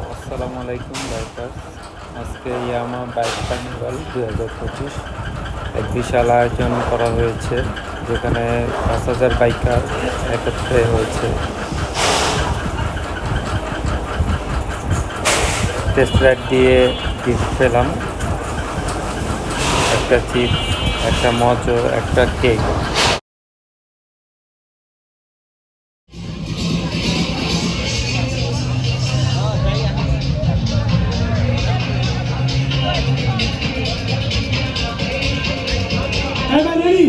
আসসালামু আলাইকুম বাইকার্স। আজকে ইয়ামা বাইক কার্নিভাল 2025 এক বিশাল আয়োজন করা হয়েছে, যেখানে 5,000 বাইকার একত্রে হয়েছে। টেস্ট রাইড দিয়ে গিফট পেলাম, একটা চিপস, একটা মজো, একটা cake. Am I ready?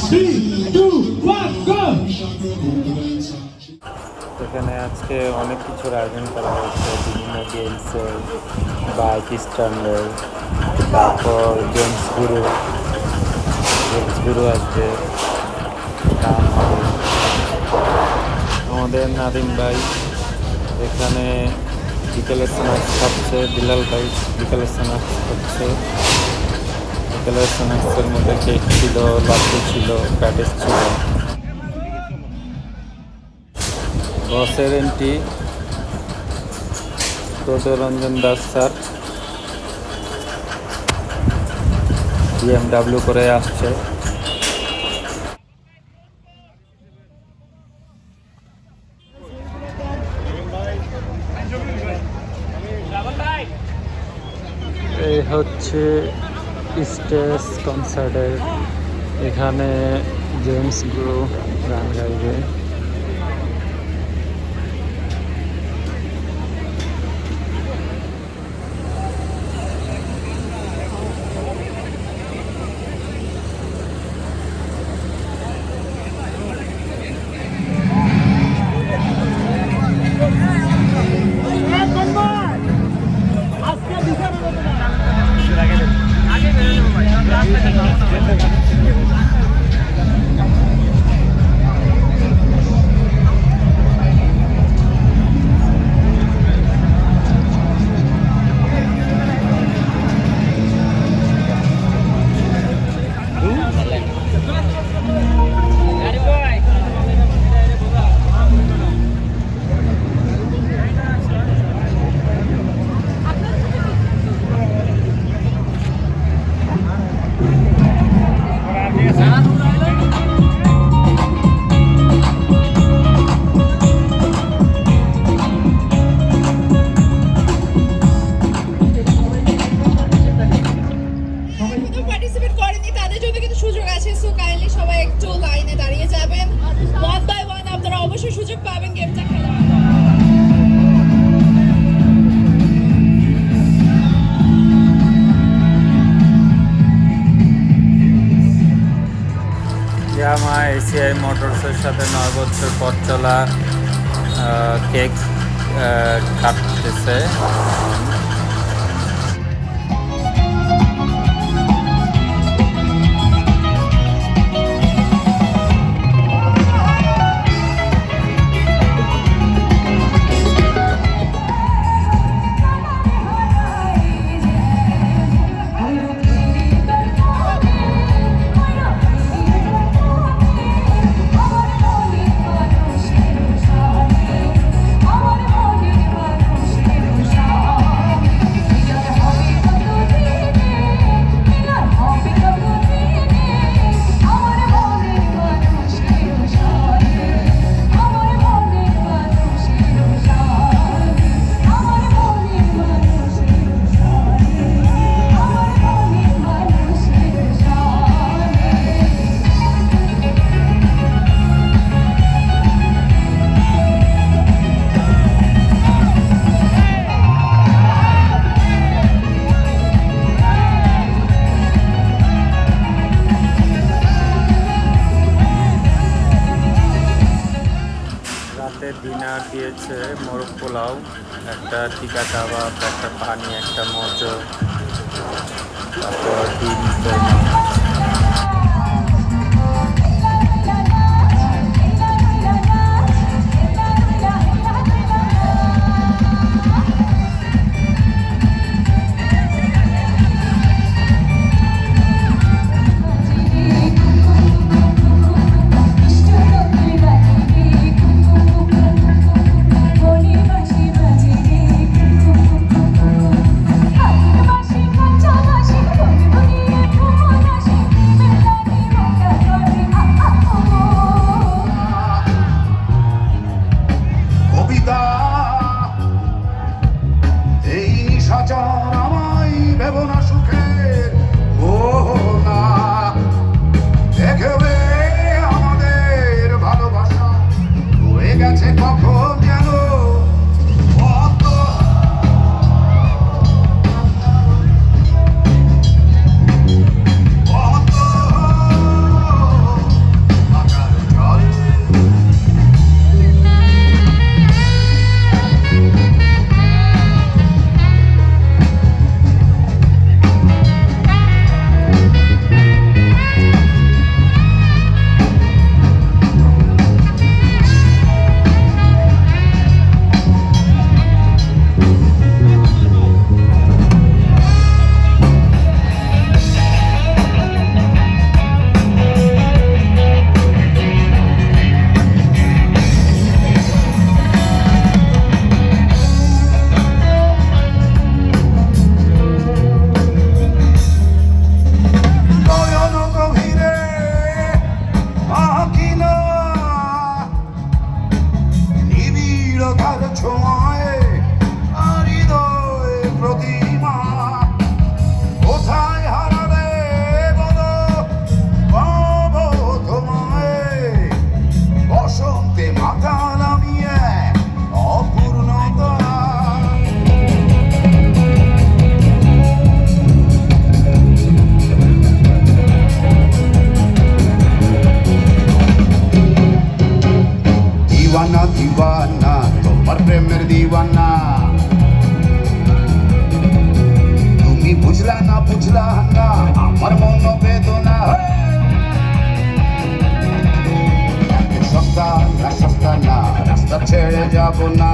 3, 2, 1, go! এখানে আজকে অনেক কিছুর আয়োজন করা হয়েছে, বিভিন্ন গেমসের, বাইক স্ট্যান্ডের, তারপর গেমস গুরু আসবে, গান হবে। আমাদের নাদিম ভাই এখানে বিকেলের স্ন্যাক্স খাচ্ছে, বিলাল ভাই বিকেলের স্ন্যাক্স খাচ্ছে। বিকেলের স্ন্যাক্সের মধ্যে কেক ছিল, লাড্ডু ছিল, প্যাটিস ছিল। বসের entry Ranjan Das sir BMW করে আসছে। এই হচ্ছে স্টেজ কনসার্টের, এখানে জেমস গুরু গান গাইবে। পার্টিসিপেট করেনি তাদের জন্য কিন্তু সুযোগ আছে, সো কাইন্ডলি সবাই একটু লাইনে দাঁড়িয়ে যাবেন। ওয়ান বাই ওয়ান আপনারা অবশ্যই সুযোগ পাবেন গেমটা খেলার। ইয়ামা এসিআই মোটরসের সাথে 9 বছর পথ চলা কেক কাটতেছে। ডিনার দিয়েছে মোরগ পোলাও, একটা টিকা কাবাব, একটা পানি, একটা মজো, তারপর ডিম কোরমা। গেছে কখন যেন কত কত আকার জল নয়ন গভীরে আঁকিনা নিবিড়তার ছোঁয়ায় আর হৃদয়ে প্রতিমা কোথায় হারালে বলো পাবো তোমায় বসন্তে মাথা নামিয়ে অপূর্ণতা দিওয়ানা দিওয়ানা তোমার প্রেমের দিওয়ানা তুমি বুঝলা না আমার মন বেদনা সস্তা না রাস্তা ছেড়ে যাব না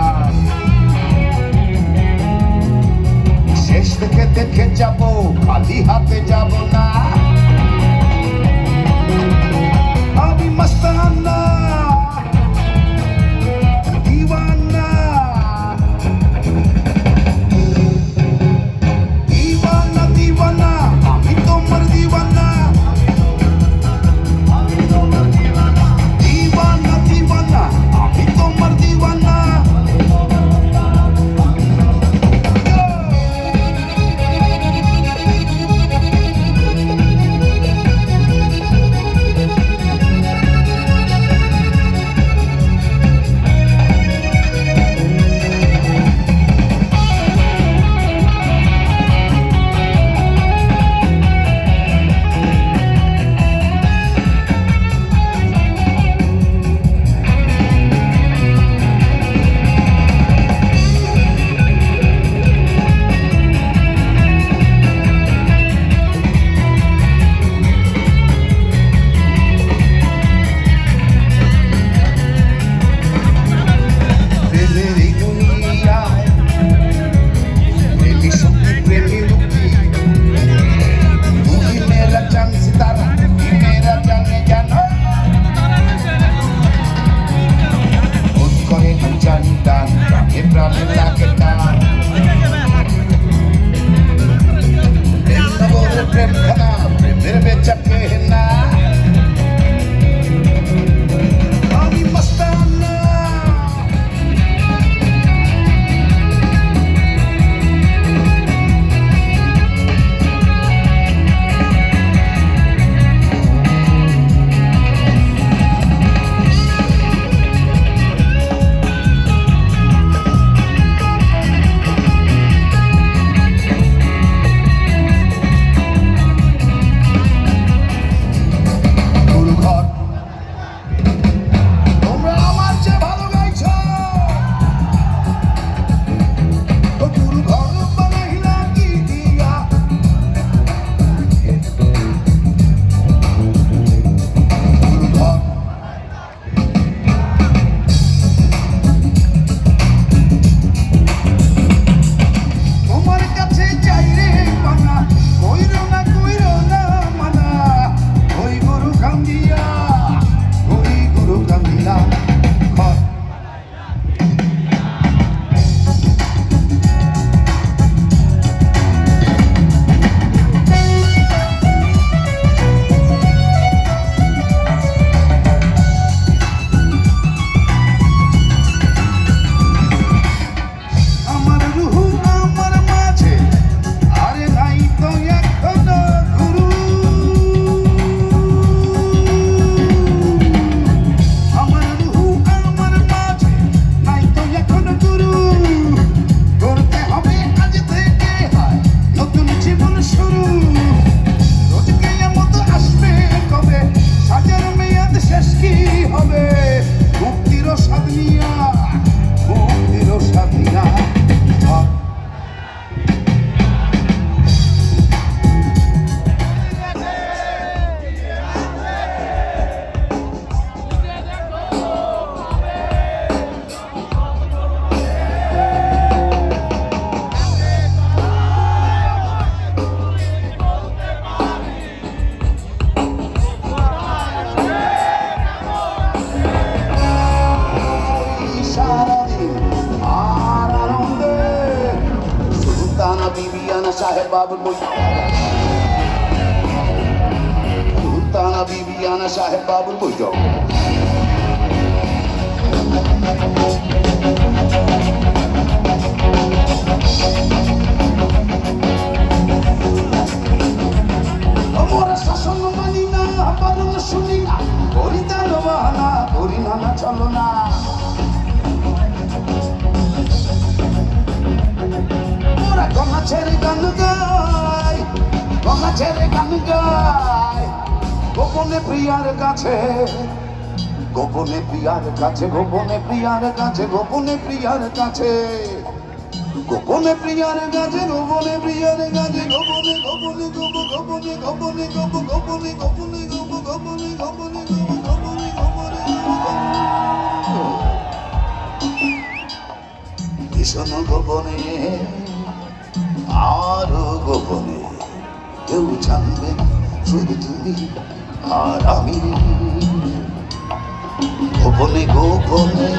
শেষ থেকে দেখে যাব খালি হাতে যাব না আমি মস্তানা दीवाना दीवाना दीवाना আমি তোমার दीवाना दीवाना दीवाना আমি তোমার दीवाना সাহেব বাবুর বই তানা বিবিয়ানা সাহেব বাবুর বৈঠক আমরা শাসন মানি না বারণ শুনি না পরিধান বাহানা পরিণামা চলো না ওরা গঙ্গা ছেড়ে গান গায় গঙ্গা ছেড়ে গান গায় গোপনে প্রিয়ার কাছে গোপনে প্রিয়ার কাছে গোপনে প্রিয়ার কাছে গোপনে প্রিয়ার কাছে গোপনে প্রিয়ার কাছে গোপনে প্রিয়ার কাছে গোপনে গোপনে গোপনে গোপনে গোপনে গোপনে গোপনে গোপনে গোপনে গোপনে গোপনে ভীষণ গোপনে আরো গোপনে কেউ জানবে শুধু তুমি আর আমি গোপনে গোপনে